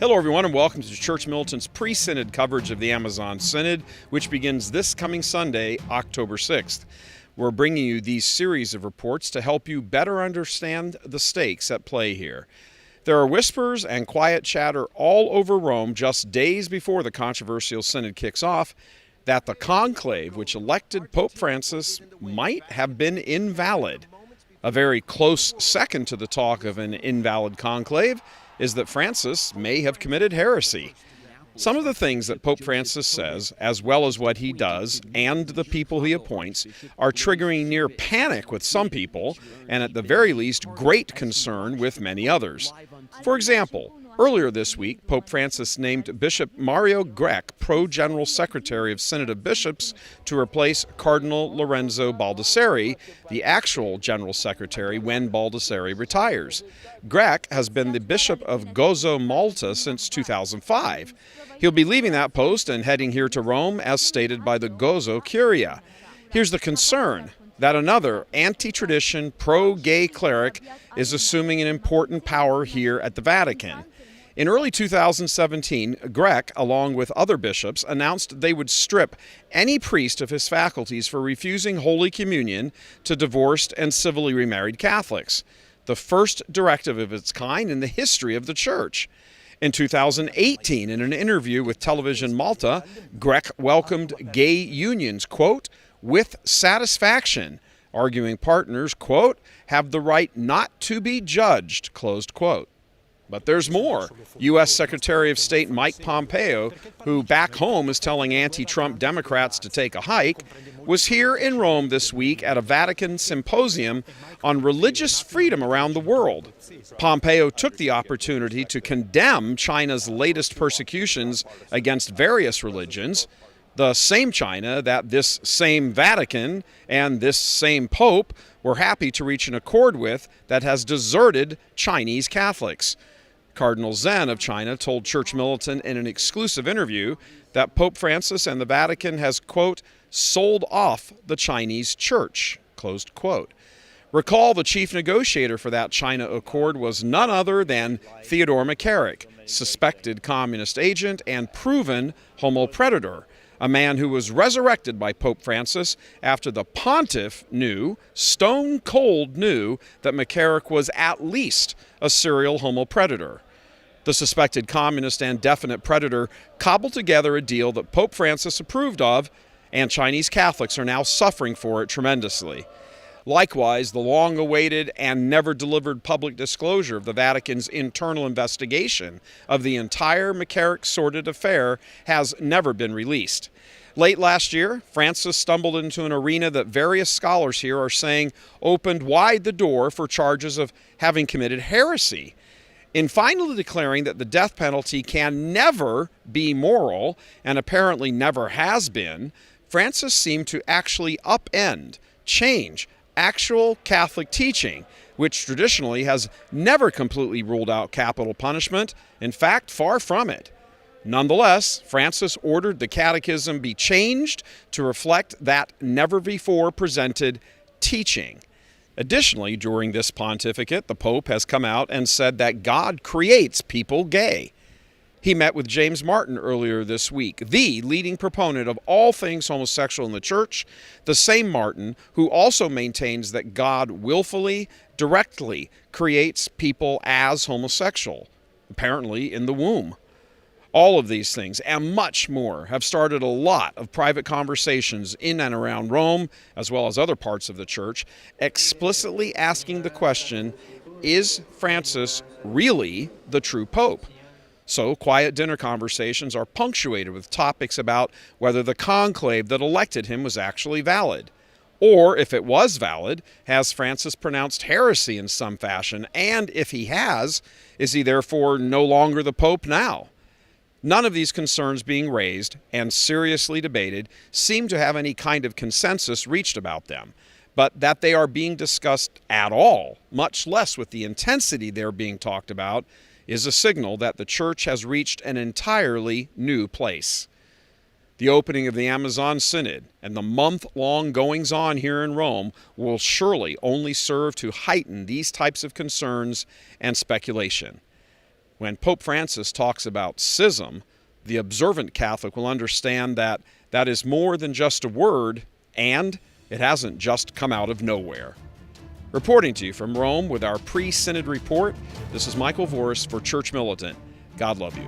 Hello, everyone, and welcome to Church Militant's pre-Synod coverage of the Amazon Synod, which begins this coming Sunday, October 6th. We're bringing you these series of reports to help you better understand the stakes at play here. There are whispers and quiet chatter all over Rome just days before the controversial Synod kicks off that the conclave which elected Pope Francis might have been invalid. A very close second to the talk of an invalid conclave is that Francis may have committed heresy. Some of the things that Pope Francis says, as well as what he does and the people he appoints, are triggering near panic with some people, and at the very least, great concern with many others. For example, earlier this week, Pope Francis named Bishop Mario Grech Pro-General Secretary of Synod of Bishops to replace Cardinal Lorenzo Baldisseri, the actual General Secretary when Baldisseri retires. Grech has been the Bishop of Gozo, Malta since 2005. He'll be leaving that post and heading here to Rome as stated by the Gozo Curia. Here's the concern: that another anti-tradition, pro-gay cleric is assuming an important power here at the Vatican. In early 2017, Grech, along with other bishops, announced they would strip any priest of his faculties for refusing Holy Communion to divorced and civilly remarried Catholics, the first directive of its kind in the history of the Church. In 2018, in an interview with Television Malta, Grech welcomed gay unions, quote, with satisfaction, arguing partners, quote, have the right not to be judged, closed quote. But there's more. U.S. Secretary of State Mike Pompeo, who back home is telling anti-Trump Democrats to take a hike, was here in Rome this week at a Vatican symposium on religious freedom around the world. Pompeo took the opportunity to condemn China's latest persecutions against various religions, the same China that this same Vatican and this same Pope were happy to reach an accord with that has deserted Chinese Catholics. Cardinal Zen of China told Church Militant in an exclusive interview that Pope Francis and the Vatican has, quote, sold off the Chinese church, closed quote. Recall the chief negotiator for that China accord was none other than Theodore McCarrick, suspected communist agent and proven homo predator, a man who was resurrected by Pope Francis after the pontiff knew, stone cold knew, that McCarrick was at least a serial homo predator. The suspected communist and definite predator cobbled together a deal that Pope Francis approved of, and Chinese Catholics are now suffering for it tremendously. Likewise, the long-awaited and never-delivered public disclosure of the Vatican's internal investigation of the entire McCarrick sordid affair has never been released. Late last year, Francis stumbled into an arena that various scholars here are saying opened wide the door for charges of having committed heresy. In finally declaring that the death penalty can never be moral, and apparently never has been, Francis seemed to actually upend, change, actual Catholic teaching, which traditionally has never completely ruled out capital punishment, in fact, far from it. Nonetheless, Francis ordered the catechism be changed to reflect that never-before presented teaching. Additionally, during this pontificate, the Pope has come out and said that God creates people gay. He met with James Martin earlier this week, the leading proponent of all things homosexual in the Church, the same Martin who also maintains that God willfully, directly creates people as homosexual, apparently in the womb. All of these things and much more have started a lot of private conversations in and around Rome, as well as other parts of the Church, explicitly asking the question, is Francis really the true Pope? So quiet dinner conversations are punctuated with topics about whether the conclave that elected him was actually valid. Or, if it was valid, has Francis pronounced heresy in some fashion? And if he has, is he therefore no longer the Pope now? None of these concerns being raised and seriously debated seem to have any kind of consensus reached about them, but that they are being discussed at all, much less with the intensity they're being talked about, is a signal that the Church has reached an entirely new place. The opening of the Amazon Synod and the month-long goings-on here in Rome will surely only serve to heighten these types of concerns and speculation. When Pope Francis talks about schism, the observant Catholic will understand that that is more than just a word, and it hasn't just come out of nowhere. Reporting to you from Rome with our pre-Synod report, this is Michael Voris for Church Militant. God love you.